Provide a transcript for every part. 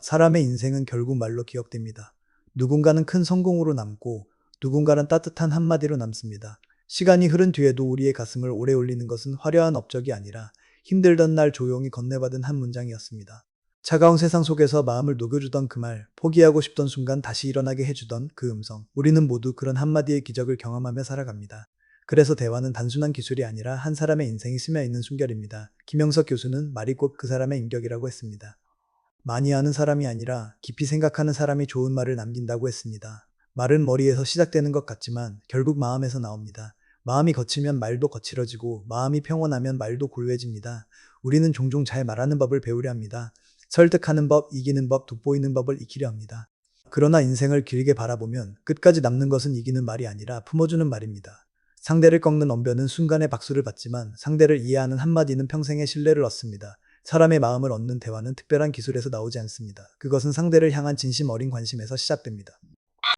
사람의 인생은 결국 말로 기억됩니다. 누군가는 큰 성공으로 남고 누군가는 따뜻한 한마디로 남습니다. 시간이 흐른 뒤에도 우리의 가슴을 오래 울리는 것은 화려한 업적이 아니라 힘들던 날 조용히 건네받은 한 문장이었습니다. 차가운 세상 속에서 마음을 녹여주던 그 말, 포기하고 싶던 순간 다시 일어나게 해주던 그 음성. 우리는 모두 그런 한마디의 기적을 경험하며 살아갑니다. 그래서 대화는 단순한 기술이 아니라 한 사람의 인생이 스며있는 순결입니다. 김영석 교수는 말이 곧 그 사람의 인격이라고 했습니다. 많이 아는 사람이 아니라 깊이 생각하는 사람이 좋은 말을 남긴다고 했습니다. 말은 머리에서 시작되는 것 같지만 결국 마음에서 나옵니다. 마음이 거칠면 말도 거칠어지고 마음이 평온하면 말도 고요해집니다. 우리는 종종 잘 말하는 법을 배우려 합니다. 설득하는 법, 이기는 법, 돋보이는 법을 익히려 합니다. 그러나 인생을 길게 바라보면 끝까지 남는 것은 이기는 말이 아니라 품어주는 말입니다. 상대를 꺾는 언변은 순간의 박수를 받지만 상대를 이해하는 한마디는 평생의 신뢰를 얻습니다. 사람의 마음을 얻는 대화는 특별한 기술에서 나오지 않습니다. 그것은 상대를 향한 진심 어린 관심에서 시작됩니다.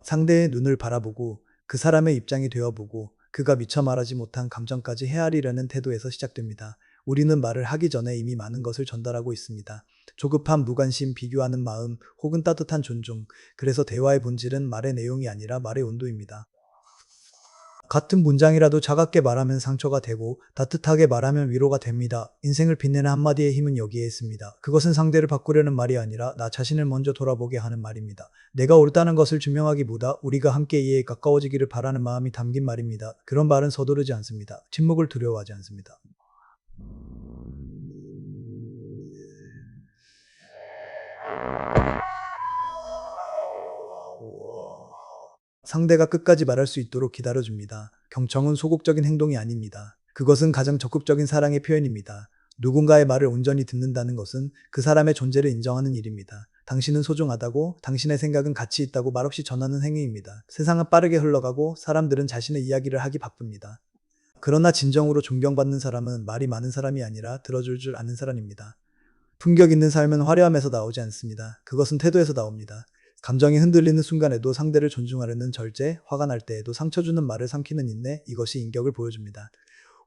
상대의 눈을 바라보고 그 사람의 입장이 되어보고 그가 미처 말하지 못한 감정까지 헤아리려는 태도에서 시작됩니다. 우리는 말을 하기 전에 이미 많은 것을 전달하고 있습니다. 조급함, 무관심, 비교하는 마음, 혹은 따뜻한 존중. 그래서 대화의 본질은 말의 내용이 아니라 말의 온도입니다. 같은 문장이라도 차갑게 말하면 상처가 되고 따뜻하게 말하면 위로가 됩니다. 인생을 빛내는 한마디의 힘은 여기에 있습니다. 그것은 상대를 바꾸려는 말이 아니라 나 자신을 먼저 돌아보게 하는 말입니다. 내가 옳다는 것을 증명하기보다 우리가 함께 이해에 가까워지기를 바라는 마음이 담긴 말입니다. 그런 말은 서두르지 않습니다. 침묵을 두려워하지 않습니다. 상대가 끝까지 말할 수 있도록 기다려줍니다. 경청은 소극적인 행동이 아닙니다. 그것은 가장 적극적인 사랑의 표현입니다. 누군가의 말을 온전히 듣는다는 것은 그 사람의 존재를 인정하는 일입니다. 당신은 소중하다고, 당신의 생각은 가치 있다고 말없이 전하는 행위입니다. 세상은 빠르게 흘러가고 사람들은 자신의 이야기를 하기 바쁩니다. 그러나 진정으로 존경받는 사람은 말이 많은 사람이 아니라 들어줄 줄 아는 사람입니다. 품격 있는 삶은 화려함에서 나오지 않습니다. 그것은 태도에서 나옵니다. 감정이 흔들리는 순간에도 상대를 존중하려는 절제, 화가 날 때에도 상처 주는 말을 삼키는 인내, 이것이 인격을 보여줍니다.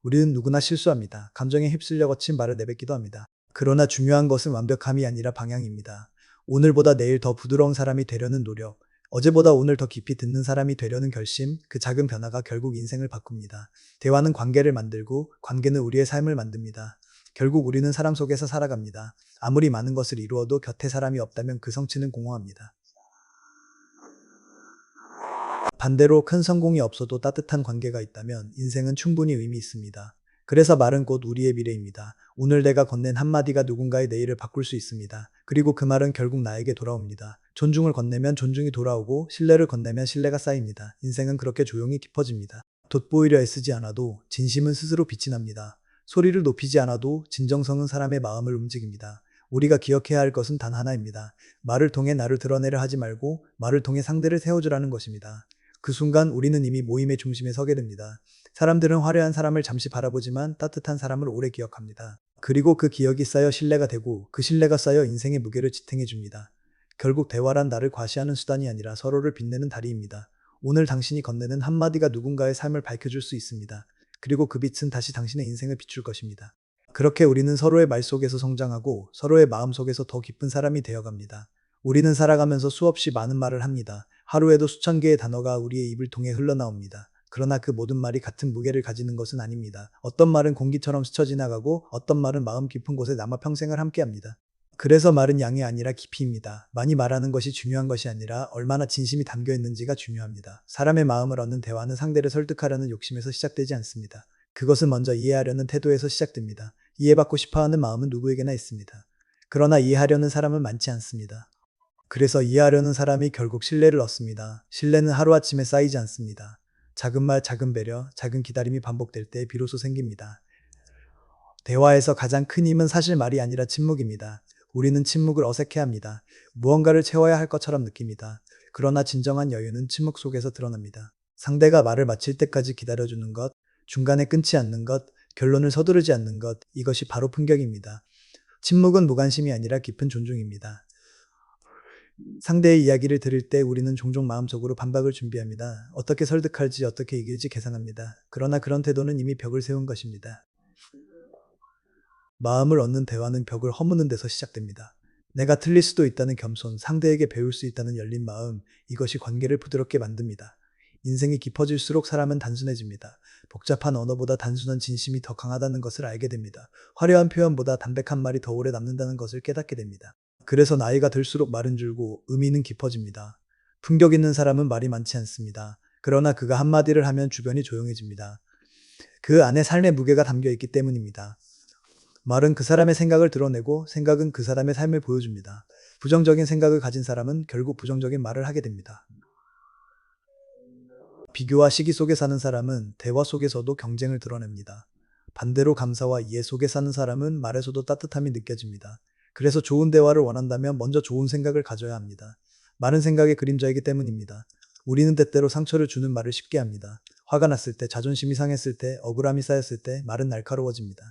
우리는 누구나 실수합니다. 감정에 휩쓸려 거친 말을 내뱉기도 합니다. 그러나 중요한 것은 완벽함이 아니라 방향입니다. 오늘보다 내일 더 부드러운 사람이 되려는 노력, 어제보다 오늘 더 깊이 듣는 사람이 되려는 결심, 그 작은 변화가 결국 인생을 바꿉니다. 대화는 관계를 만들고 관계는 우리의 삶을 만듭니다. 결국 우리는 사람 속에서 살아갑니다. 아무리 많은 것을 이루어도 곁에 사람이 없다면 그 성취는 공허합니다. 반대로 큰 성공이 없어도 따뜻한 관계가 있다면 인생은 충분히 의미 있습니다. 그래서 말은 곧 우리의 미래입니다. 오늘 내가 건넨 한마디가 누군가의 내일을 바꿀 수 있습니다. 그리고 그 말은 결국 나에게 돌아옵니다. 존중을 건네면 존중이 돌아오고 신뢰를 건네면 신뢰가 쌓입니다. 인생은 그렇게 조용히 깊어집니다. 돋보이려 애쓰지 않아도 진심은 스스로 빛이 납니다. 소리를 높이지 않아도 진정성은 사람의 마음을 움직입니다. 우리가 기억해야 할 것은 단 하나입니다. 말을 통해 나를 드러내려 하지 말고 말을 통해 상대를 세워주라는 것입니다. 그 순간 우리는 이미 모임의 중심에 서게 됩니다. 사람들은 화려한 사람을 잠시 바라보지만 따뜻한 사람을 오래 기억합니다. 그리고 그 기억이 쌓여 신뢰가 되고 그 신뢰가 쌓여 인생의 무게를 지탱해 줍니다. 결국 대화란 나를 과시하는 수단이 아니라 서로를 빛내는 다리입니다. 오늘 당신이 건네는 한마디가 누군가의 삶을 밝혀줄 수 있습니다. 그리고 그 빛은 다시 당신의 인생을 비출 것입니다. 그렇게 우리는 서로의 말 속에서 성장하고 서로의 마음 속에서 더 깊은 사람이 되어갑니다. 우리는 살아가면서 수없이 많은 말을 합니다. 하루에도 수천 개의 단어가 우리의 입을 통해 흘러나옵니다. 그러나 그 모든 말이 같은 무게를 가지는 것은 아닙니다. 어떤 말은 공기처럼 스쳐 지나가고 어떤 말은 마음 깊은 곳에 남아 평생을 함께합니다. 그래서 말은 양이 아니라 깊이입니다. 많이 말하는 것이 중요한 것이 아니라 얼마나 진심이 담겨 있는지가 중요합니다. 사람의 마음을 얻는 대화는 상대를 설득하려는 욕심에서 시작되지 않습니다. 그것은 먼저 이해하려는 태도에서 시작됩니다. 이해받고 싶어하는 마음은 누구에게나 있습니다. 그러나 이해하려는 사람은 많지 않습니다. 그래서 이해하려는 사람이 결국 신뢰를 얻습니다. 신뢰는 하루아침에 쌓이지 않습니다. 작은 말, 작은 배려, 작은 기다림이 반복될 때 비로소 생깁니다. 대화에서 가장 큰 힘은 사실 말이 아니라 침묵입니다. 우리는 침묵을 어색해합니다. 무언가를 채워야 할 것처럼 느낍니다. 그러나 진정한 여유는 침묵 속에서 드러납니다. 상대가 말을 마칠 때까지 기다려주는 것, 중간에 끊지 않는 것, 결론을 서두르지 않는 것, 이것이 바로 품격입니다. 침묵은 무관심이 아니라 깊은 존중입니다. 상대의 이야기를 들을 때 우리는 종종 마음속으로 반박을 준비합니다. 어떻게 설득할지, 어떻게 이길지 계산합니다. 그러나 그런 태도는 이미 벽을 세운 것입니다. 마음을 얻는 대화는 벽을 허무는 데서 시작됩니다. 내가 틀릴 수도 있다는 겸손, 상대에게 배울 수 있다는 열린 마음, 이것이 관계를 부드럽게 만듭니다. 인생이 깊어질수록 사람은 단순해집니다. 복잡한 언어보다 단순한 진심이 더 강하다는 것을 알게 됩니다. 화려한 표현보다 담백한 말이 더 오래 남는다는 것을 깨닫게 됩니다. 그래서 나이가 들수록 말은 줄고 의미는 깊어집니다. 품격 있는 사람은 말이 많지 않습니다. 그러나 그가 한마디를 하면 주변이 조용해집니다. 그 안에 삶의 무게가 담겨 있기 때문입니다. 말은 그 사람의 생각을 드러내고 생각은 그 사람의 삶을 보여줍니다. 부정적인 생각을 가진 사람은 결국 부정적인 말을 하게 됩니다. 비교와 시기 속에 사는 사람은 대화 속에서도 경쟁을 드러냅니다. 반대로 감사와 이해 속에 사는 사람은 말에서도 따뜻함이 느껴집니다. 그래서 좋은 대화를 원한다면 먼저 좋은 생각을 가져야 합니다. 말은 생각의 그림자이기 때문입니다. 우리는 때때로 상처를 주는 말을 쉽게 합니다. 화가 났을 때, 자존심이 상했을 때, 억울함이 쌓였을 때 말은 날카로워집니다.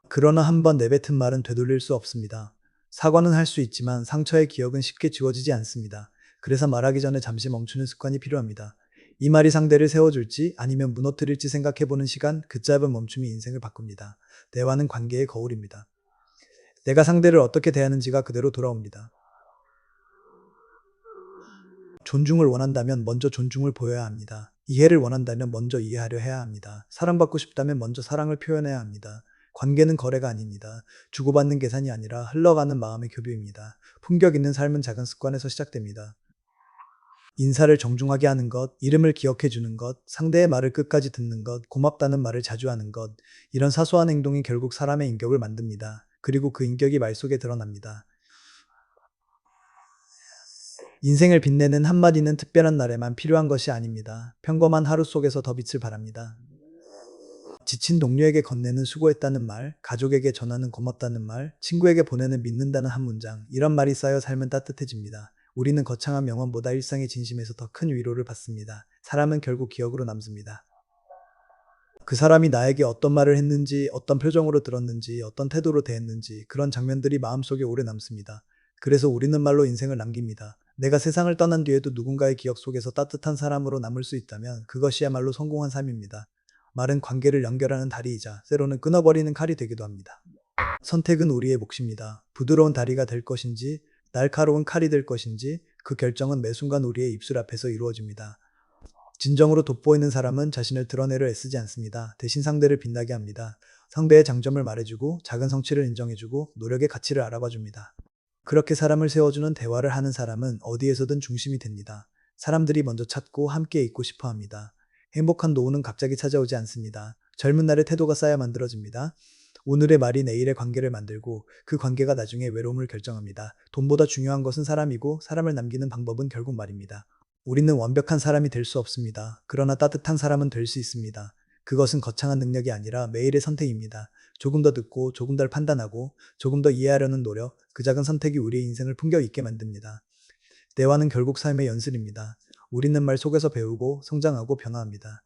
그러나 한번 내뱉은 말은 되돌릴 수 없습니다. 사과는 할 수 있지만 상처의 기억은 쉽게 지워지지 않습니다. 그래서 말하기 전에 잠시 멈추는 습관이 필요합니다. 이 말이 상대를 세워줄지 아니면 무너뜨릴지 생각해보는 시간, 그 짧은 멈춤이 인생을 바꿉니다. 대화는 관계의 거울입니다. 내가 상대를 어떻게 대하는지가 그대로 돌아옵니다. 존중을 원한다면 먼저 존중을 보여야 합니다. 이해를 원한다면 먼저 이해하려 해야 합니다. 사랑받고 싶다면 먼저 사랑을 표현해야 합니다. 관계는 거래가 아닙니다. 주고받는 계산이 아니라 흘러가는 마음의 교류입니다. 품격 있는 삶은 작은 습관에서 시작됩니다. 인사를 정중하게 하는 것, 이름을 기억해 주는 것, 상대의 말을 끝까지 듣는 것, 고맙다는 말을 자주 하는 것, 이런 사소한 행동이 결국 사람의 인격을 만듭니다. 그리고 그 인격이 말 속에 드러납니다. 인생을 빛내는 한마디는 특별한 날에만 필요한 것이 아닙니다. 평범한 하루 속에서 더 빛을 발합니다. 지친 동료에게 건네는 수고했다는 말, 가족에게 전하는 고맙다는 말, 친구에게 보내는 믿는다는 한 문장, 이런 말이 쌓여 삶은 따뜻해집니다. 우리는 거창한 명언보다 일상의 진심에서 더 큰 위로를 받습니다. 사람은 결국 기억으로 남습니다. 그 사람이 나에게 어떤 말을 했는지, 어떤 표정으로 들었는지, 어떤 태도로 대했는지, 그런 장면들이 마음속에 오래 남습니다. 그래서 우리는 말로 인생을 남깁니다. 내가 세상을 떠난 뒤에도 누군가의 기억 속에서 따뜻한 사람으로 남을 수 있다면 그것이야말로 성공한 삶입니다. 말은 관계를 연결하는 다리이자 때로는 끊어버리는 칼이 되기도 합니다. 선택은 우리의 몫입니다. 부드러운 다리가 될 것인지, 날카로운 칼이 될 것인지, 그 결정은 매 순간 우리의 입술 앞에서 이루어집니다. 진정으로 돋보이는 사람은 자신을 드러내려 애쓰지 않습니다. 대신 상대를 빛나게 합니다. 상대의 장점을 말해주고 작은 성취를 인정해주고 노력의 가치를 알아봐줍니다. 그렇게 사람을 세워주는 대화를 하는 사람은 어디에서든 중심이 됩니다. 사람들이 먼저 찾고 함께 있고 싶어 합니다. 행복한 노후는 갑자기 찾아오지 않습니다. 젊은 날의 태도가 쌓여 만들어집니다. 오늘의 말이 내일의 관계를 만들고 그 관계가 나중에 외로움을 결정합니다. 돈보다 중요한 것은 사람이고 사람을 남기는 방법은 결국 말입니다. 우리는 완벽한 사람이 될 수 없습니다. 그러나 따뜻한 사람은 될 수 있습니다. 그것은 거창한 능력이 아니라 매일의 선택입니다. 조금 더 듣고 조금 더 판단하고 조금 더 이해하려는 노력, 그 작은 선택이 우리의 인생을 품격 있게 만듭니다. 대화는 결국 삶의 연습입니다. 우리는 말 속에서 배우고 성장하고 변화합니다.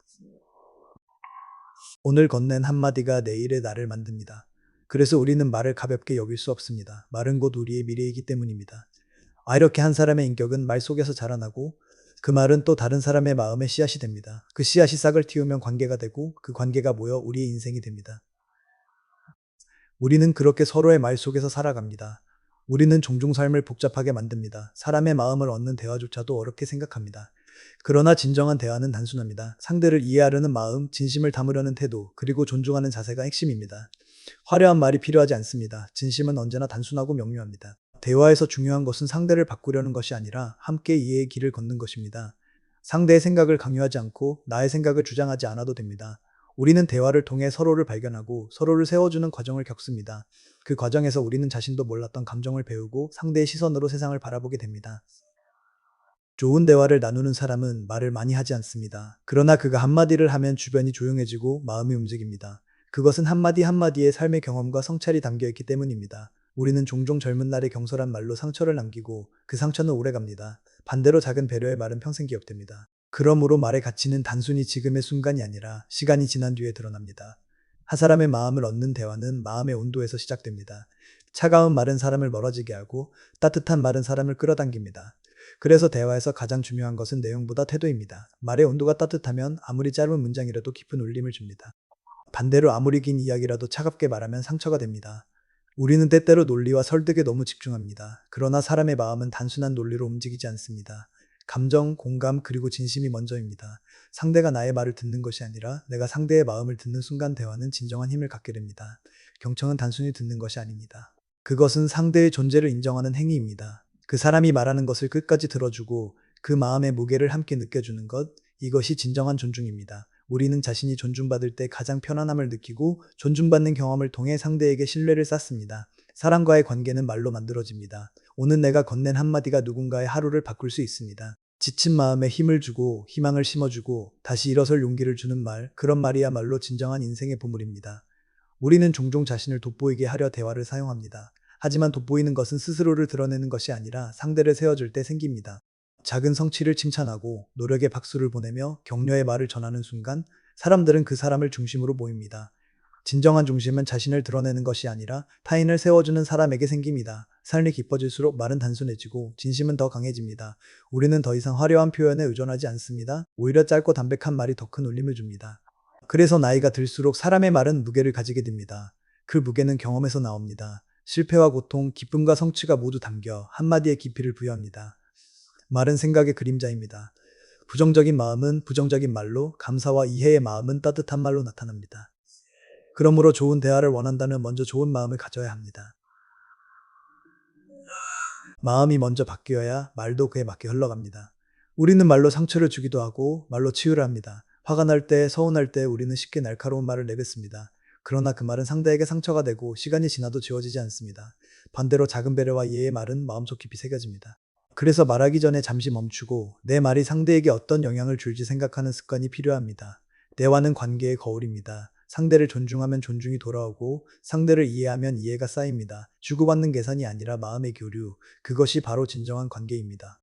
오늘 건넨 한마디가 내일의 나를 만듭니다. 그래서 우리는 말을 가볍게 여길 수 없습니다. 말은 곧 우리의 미래이기 때문입니다. 이렇게 한 사람의 인격은 말 속에서 자라나고 그 말은 또 다른 사람의 마음의 씨앗이 됩니다. 그 씨앗이 싹을 틔우면 관계가 되고 그 관계가 모여 우리의 인생이 됩니다. 우리는 그렇게 서로의 말 속에서 살아갑니다. 우리는 종종 삶을 복잡하게 만듭니다. 사람의 마음을 얻는 대화조차도 어렵게 생각합니다. 그러나 진정한 대화는 단순합니다. 상대를 이해하려는 마음, 진심을 담으려는 태도, 그리고 존중하는 자세가 핵심입니다. 화려한 말이 필요하지 않습니다. 진심은 언제나 단순하고 명료합니다. 대화에서 중요한 것은 상대를 바꾸려는 것이 아니라 함께 이해의 길을 걷는 것입니다. 상대의 생각을 강요하지 않고 나의 생각을 주장하지 않아도 됩니다. 우리는 대화를 통해 서로를 발견하고 서로를 세워주는 과정을 겪습니다. 그 과정에서 우리는 자신도 몰랐던 감정을 배우고 상대의 시선으로 세상을 바라보게 됩니다. 좋은 대화를 나누는 사람은 말을 많이 하지 않습니다. 그러나 그가 한마디를 하면 주변이 조용해지고 마음이 움직입니다. 그것은 한마디 한마디의 삶의 경험과 성찰이 담겨 있기 때문입니다. 우리는 종종 젊은 날의 경솔한 말로 상처를 남기고 그 상처는 오래갑니다. 반대로 작은 배려의 말은 평생 기억됩니다. 그러므로 말의 가치는 단순히 지금의 순간이 아니라 시간이 지난 뒤에 드러납니다. 한 사람의 마음을 얻는 대화는 마음의 온도에서 시작됩니다. 차가운 말은 사람을 멀어지게 하고 따뜻한 말은 사람을 끌어당깁니다. 그래서 대화에서 가장 중요한 것은 내용보다 태도입니다. 말의 온도가 따뜻하면 아무리 짧은 문장이라도 깊은 울림을 줍니다. 반대로 아무리 긴 이야기라도 차갑게 말하면 상처가 됩니다. 우리는 때때로 논리와 설득에 너무 집중합니다. 그러나 사람의 마음은 단순한 논리로 움직이지 않습니다. 감정, 공감, 그리고 진심이 먼저입니다. 상대가 나의 말을 듣는 것이 아니라 내가 상대의 마음을 듣는 순간 대화는 진정한 힘을 갖게 됩니다. 경청은 단순히 듣는 것이 아닙니다. 그것은 상대의 존재를 인정하는 행위입니다. 그 사람이 말하는 것을 끝까지 들어주고 그 마음의 무게를 함께 느껴주는 것, 이것이 진정한 존중입니다. 우리는 자신이 존중받을 때 가장 편안함을 느끼고 존중받는 경험을 통해 상대에게 신뢰를 쌓습니다. 사람과의 관계는 말로 만들어집니다. 오늘 내가 건넨 한마디가 누군가의 하루를 바꿀 수 있습니다. 지친 마음에 힘을 주고 희망을 심어주고 다시 일어설 용기를 주는 말, 그런 말이야말로 진정한 인생의 보물입니다. 우리는 종종 자신을 돋보이게 하려 대화를 사용합니다. 하지만 돋보이는 것은 스스로를 드러내는 것이 아니라 상대를 세워줄 때 생깁니다. 작은 성취를 칭찬하고 노력의 박수를 보내며 격려의 말을 전하는 순간 사람들은 그 사람을 중심으로 모입니다. 진정한 중심은 자신을 드러내는 것이 아니라 타인을 세워주는 사람에게 생깁니다. 삶이 깊어질수록 말은 단순해지고 진심은 더 강해집니다. 우리는 더 이상 화려한 표현에 의존하지 않습니다. 오히려 짧고 담백한 말이 더 큰 울림을 줍니다. 그래서 나이가 들수록 사람의 말은 무게를 가지게 됩니다. 그 무게는 경험에서 나옵니다. 실패와 고통, 기쁨과 성취가 모두 담겨 한마디의 깊이를 부여합니다. 말은 생각의 그림자입니다. 부정적인 마음은 부정적인 말로, 감사와 이해의 마음은 따뜻한 말로 나타납니다. 그러므로 좋은 대화를 원한다면 먼저 좋은 마음을 가져야 합니다. 마음이 먼저 바뀌어야 말도 그에 맞게 흘러갑니다. 우리는 말로 상처를 주기도 하고 말로 치유를 합니다. 화가 날 때, 서운할 때 우리는 쉽게 날카로운 말을 내뱉습니다. 그러나 그 말은 상대에게 상처가 되고 시간이 지나도 지워지지 않습니다. 반대로 작은 배려와 이해의 말은 마음속 깊이 새겨집니다. 그래서 말하기 전에 잠시 멈추고 내 말이 상대에게 어떤 영향을 줄지 생각하는 습관이 필요합니다. 대화는 관계의 거울입니다. 상대를 존중하면 존중이 돌아오고 상대를 이해하면 이해가 쌓입니다. 주고받는 계산이 아니라 마음의 교류, 그것이 바로 진정한 관계입니다.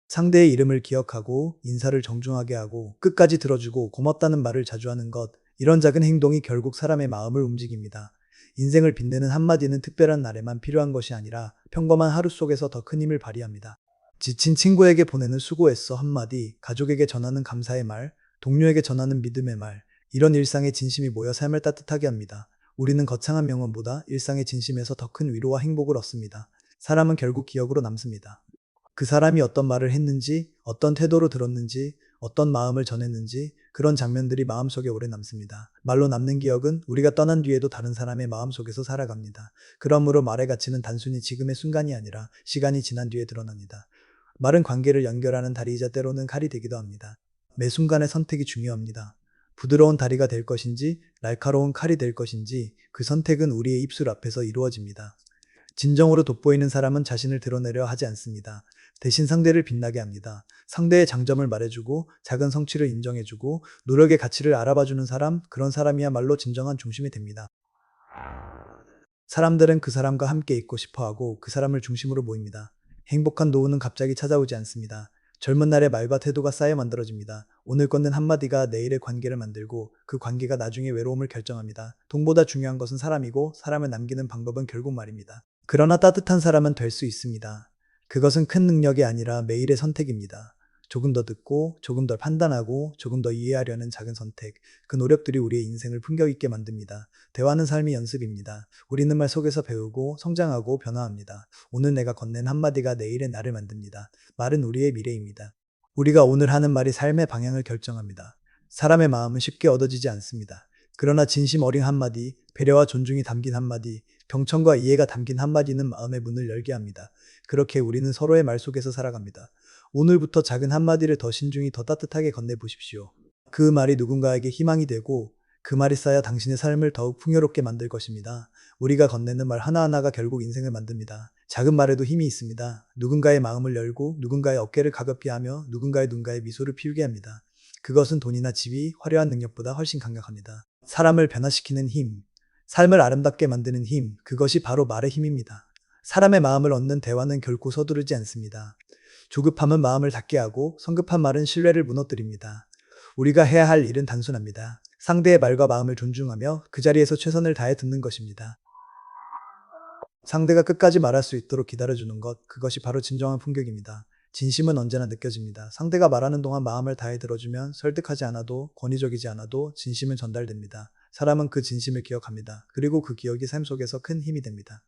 상대의 이름을 기억하고 인사를 정중하게 하고 끝까지 들어주고 고맙다는 말을 자주 하는 것, 이런 작은 행동이 결국 사람의 마음을 움직입니다. 인생을 빛내는 한마디는 특별한 날에만 필요한 것이 아니라 평범한 하루 속에서 더 큰 힘을 발휘합니다. 지친 친구에게 보내는 수고했어 한마디, 가족에게 전하는 감사의 말, 동료에게 전하는 믿음의 말, 이런 일상의 진심이 모여 삶을 따뜻하게 합니다. 우리는 거창한 명언보다 일상의 진심에서 더 큰 위로와 행복을 얻습니다. 사람은 결국 기억으로 남습니다. 그 사람이 어떤 말을 했는지, 어떤 태도로 들었는지, 어떤 마음을 전했는지, 그런 장면들이 마음속에 오래 남습니다. 말로 남는 기억은 우리가 떠난 뒤에도 다른 사람의 마음속에서 살아갑니다. 그러므로 말의 가치는 단순히 지금의 순간이 아니라 시간이 지난 뒤에 드러납니다. 말은 관계를 연결하는 다리이자 때로는 칼이 되기도 합니다. 매 순간의 선택이 중요합니다. 부드러운 다리가 될 것인지, 날카로운 칼이 될 것인지, 그 선택은 우리의 입술 앞에서 이루어집니다. 진정으로 돋보이는 사람은 자신을 드러내려 하지 않습니다. 대신 상대를 빛나게 합니다. 상대의 장점을 말해주고 작은 성취를 인정해주고 노력의 가치를 알아봐주는 사람, 그런 사람이야말로 진정한 중심이 됩니다. 사람들은 그 사람과 함께 있고 싶어하고 그 사람을 중심으로 모입니다. 행복한 노후는 갑자기 찾아오지 않습니다. 젊은 날의 말과 태도가 쌓여 만들어집니다. 오늘 건넨 한마디가 내일의 관계를 만들고 그 관계가 나중에 외로움을 결정합니다. 돈보다 중요한 것은 사람이고 사람을 남기는 방법은 결국 말입니다. 그러나 따뜻한 사람은 될 수 있습니다. 그것은 큰 능력이 아니라 매일의 선택입니다. 조금 더 듣고, 조금 더 판단하고, 조금 더 이해하려는 작은 선택. 그 노력들이 우리의 인생을 품격 있게 만듭니다. 대화는 삶의 연습입니다. 우리는 말 속에서 배우고, 성장하고, 변화합니다. 오늘 내가 건넨 한마디가 내일의 나를 만듭니다. 말은 우리의 미래입니다. 우리가 오늘 하는 말이 삶의 방향을 결정합니다. 사람의 마음은 쉽게 얻어지지 않습니다. 그러나 진심 어린 한마디, 배려와 존중이 담긴 한마디, 경청과 이해가 담긴 한마디는 마음의 문을 열게 합니다. 그렇게 우리는 서로의 말 속에서 살아갑니다. 오늘부터 작은 한마디를 더 신중히 더 따뜻하게 건네보십시오. 그 말이 누군가에게 희망이 되고 그 말이 쌓여 당신의 삶을 더욱 풍요롭게 만들 것입니다. 우리가 건네는 말 하나하나가 결국 인생을 만듭니다. 작은 말에도 힘이 있습니다. 누군가의 마음을 열고 누군가의 어깨를 가볍게 하며 누군가의 눈가에 미소를 피우게 합니다. 그것은 돈이나 지위, 화려한 능력보다 훨씬 강력합니다. 사람을 변화시키는 힘, 삶을 아름답게 만드는 힘, 그것이 바로 말의 힘입니다. 사람의 마음을 얻는 대화는 결코 서두르지 않습니다. 조급함은 마음을 닫게 하고 성급한 말은 신뢰를 무너뜨립니다. 우리가 해야 할 일은 단순합니다. 상대의 말과 마음을 존중하며 그 자리에서 최선을 다해 듣는 것입니다. 상대가 끝까지 말할 수 있도록 기다려주는 것, 그것이 바로 진정한 품격입니다. 진심은 언제나 느껴집니다. 상대가 말하는 동안 마음을 다해 들어주면 설득하지 않아도 권위적이지 않아도 진심은 전달됩니다. 사람은 그 진심을 기억합니다. 그리고 그 기억이 삶 속에서 큰 힘이 됩니다.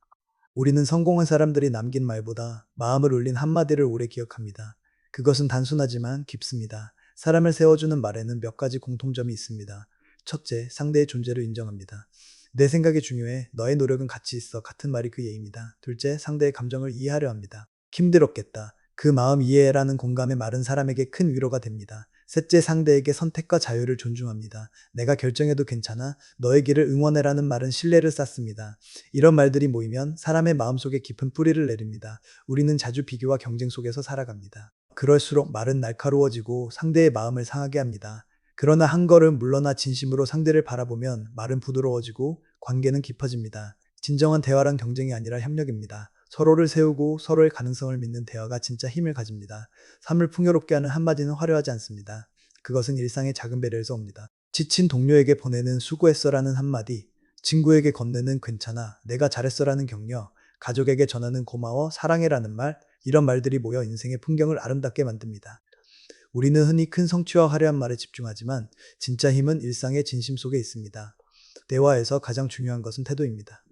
우리는 성공한 사람들이 남긴 말보다 마음을 울린 한마디를 오래 기억합니다. 그것은 단순하지만 깊습니다. 사람을 세워주는 말에는 몇 가지 공통점이 있습니다. 첫째, 상대의 존재를 인정합니다. 내 생각이 중요해. 너의 노력은 가치 있어. 같은 말이 그 예입니다. 둘째, 상대의 감정을 이해하려 합니다. 힘들었겠다. 그 마음 이해라는 공감의 말은 사람에게 큰 위로가 됩니다. 셋째, 상대에게 선택과 자유를 존중합니다. 내가 결정해도 괜찮아. 너의 길을 응원해라는 말은 신뢰를 쌓습니다. 이런 말들이 모이면 사람의 마음속에 깊은 뿌리를 내립니다. 우리는 자주 비교와 경쟁 속에서 살아갑니다. 그럴수록 말은 날카로워지고 상대의 마음을 상하게 합니다. 그러나 한 걸음 물러나 진심으로 상대를 바라보면 말은 부드러워지고 관계는 깊어집니다. 진정한 대화란 경쟁이 아니라 협력입니다. 서로를 세우고 서로의 가능성을 믿는 대화가 진짜 힘을 가집니다. 삶을 풍요롭게 하는 한마디는 화려하지 않습니다. 그것은 일상의 작은 배려에서 옵니다. 지친 동료에게 보내는 수고했어라는 한마디, 친구에게 건네는 괜찮아, 내가 잘했어라는 격려, 가족에게 전하는 고마워, 사랑해라는 말, 이런 말들이 모여 인생의 풍경을 아름답게 만듭니다. 우리는 흔히 큰 성취와 화려한 말에 집중하지만 진짜 힘은 일상의 진심 속에 있습니다. 대화에서 가장 중요한 것은 태도입니다.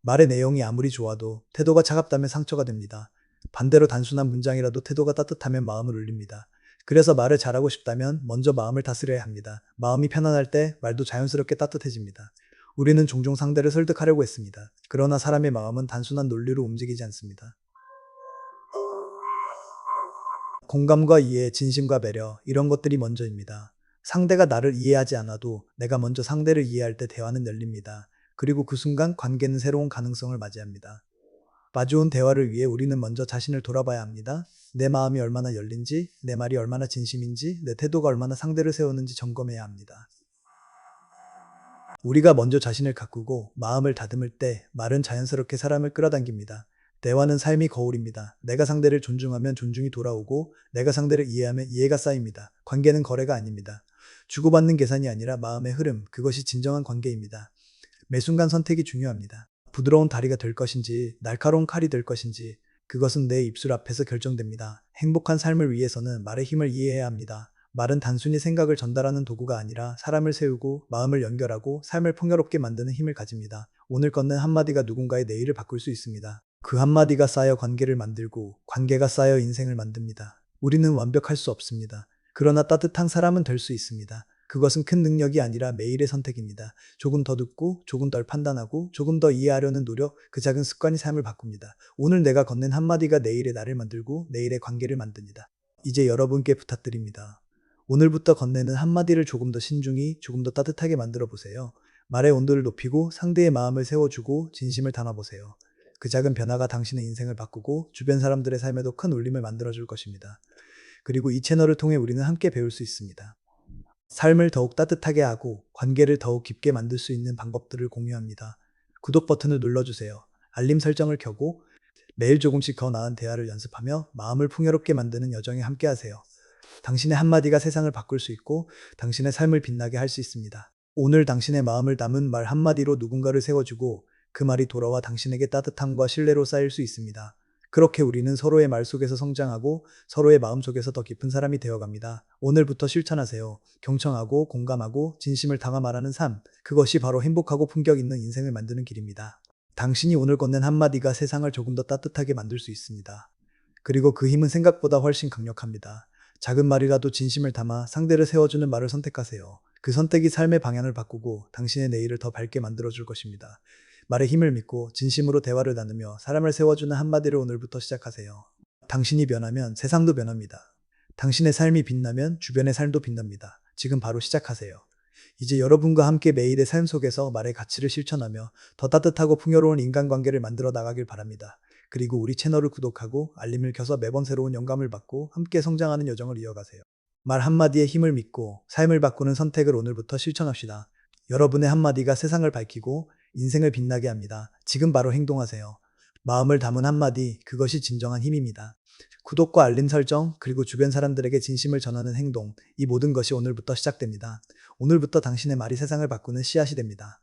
말의 내용이 아무리 좋아도 태도가 차갑다면 상처가 됩니다. 반대로 단순한 문장이라도 태도가 따뜻하면 마음을 울립니다. 그래서 말을 잘하고 싶다면 먼저 마음을 다스려야 합니다. 마음이 편안할 때 말도 자연스럽게 따뜻해집니다. 우리는 종종 상대를 설득하려고 했습니다. 그러나 사람의 마음은 단순한 논리로 움직이지 않습니다. 공감과 이해, 진심과 배려, 이런 것들이 먼저입니다. 상대가 나를 이해하지 않아도 내가 먼저 상대를 이해할 때 대화는 열립니다. 그리고 그 순간 관계는 새로운 가능성을 맞이합니다. 마주온 대화를 위해 우리는 먼저 자신을 돌아봐야 합니다. 내 마음이 얼마나 열린지, 내 말이 얼마나 진심인지, 내 태도가 얼마나 상대를 세우는지 점검해야 합니다. 우리가 먼저 자신을 가꾸고 마음을 다듬을 때 말은 자연스럽게 사람을 끌어당깁니다. 대화는 삶이 거울입니다. 내가 상대를 존중하면 존중이 돌아오고 내가 상대를 이해하면 이해가 쌓입니다. 관계는 거래가 아닙니다. 주고받는 계산이 아니라 마음의 흐름, 그것이 진정한 관계입니다. 매 순간 선택이 중요합니다. 부드러운 다리가 될 것인지 날카로운 칼이 될 것인지 그것은 내 입술 앞에서 결정됩니다. 행복한 삶을 위해서는 말의 힘을 이해해야 합니다. 말은 단순히 생각을 전달하는 도구가 아니라 사람을 세우고 마음을 연결하고 삶을 풍요롭게 만드는 힘을 가집니다. 오늘 건넨 한마디가 누군가의 내일을 바꿀 수 있습니다. 그 한마디가 쌓여 관계를 만들고 관계가 쌓여 인생을 만듭니다. 우리는 완벽할 수 없습니다. 그러나 따뜻한 사람은 될 수 있습니다. 그것은 큰 능력이 아니라 매일의 선택입니다. 조금 더 듣고 조금 덜 판단하고 조금 더 이해하려는 노력, 그 작은 습관이 삶을 바꿉니다. 오늘 내가 건넨 한마디가 내일의 나를 만들고 내일의 관계를 만듭니다. 이제 여러분께 부탁드립니다. 오늘부터 건네는 한마디를 조금 더 신중히, 조금 더 따뜻하게 만들어 보세요. 말의 온도를 높이고 상대의 마음을 세워주고 진심을 담아보세요. 그 작은 변화가 당신의 인생을 바꾸고 주변 사람들의 삶에도 큰 울림을 만들어줄 것입니다. 그리고 이 채널을 통해 우리는 함께 배울 수 있습니다. 삶을 더욱 따뜻하게 하고 관계를 더욱 깊게 만들 수 있는 방법들을 공유합니다. 구독 버튼을 눌러주세요. 알림 설정을 켜고 매일 조금씩 더 나은 대화를 연습하며 마음을 풍요롭게 만드는 여정에 함께하세요. 당신의 한마디가 세상을 바꿀 수 있고 당신의 삶을 빛나게 할 수 있습니다. 오늘 당신의 마음을 담은 말 한마디로 누군가를 세워주고 그 말이 돌아와 당신에게 따뜻함과 신뢰로 쌓일 수 있습니다. 그렇게 우리는 서로의 말 속에서 성장하고 서로의 마음 속에서 더 깊은 사람이 되어갑니다. 오늘부터 실천하세요. 경청하고 공감하고 진심을 담아 말하는 삶, 그것이 바로 행복하고 품격 있는 인생을 만드는 길입니다. 당신이 오늘 건넨 한마디가 세상을 조금 더 따뜻하게 만들 수 있습니다. 그리고 그 힘은 생각보다 훨씬 강력합니다. 작은 말이라도 진심을 담아 상대를 세워주는 말을 선택하세요. 그 선택이 삶의 방향을 바꾸고 당신의 내일을 더 밝게 만들어줄 것입니다. 말의 힘을 믿고 진심으로 대화를 나누며 사람을 세워주는 한마디를 오늘부터 시작하세요. 당신이 변하면 세상도 변합니다. 당신의 삶이 빛나면 주변의 삶도 빛납니다. 지금 바로 시작하세요. 이제 여러분과 함께 매일의 삶 속에서 말의 가치를 실천하며 더 따뜻하고 풍요로운 인간관계를 만들어 나가길 바랍니다. 그리고 우리 채널을 구독하고 알림을 켜서 매번 새로운 영감을 받고 함께 성장하는 여정을 이어가세요. 말 한마디에 힘을 믿고 삶을 바꾸는 선택을 오늘부터 실천합시다. 여러분의 한마디가 세상을 밝히고 인생을 빛나게 합니다. 지금 바로 행동하세요. 마음을 담은 한마디, 그것이 진정한 힘입니다. 구독과 알림 설정, 그리고 주변 사람들에게 진심을 전하는 행동, 이 모든 것이 오늘부터 시작됩니다. 오늘부터 당신의 말이 세상을 바꾸는 씨앗이 됩니다.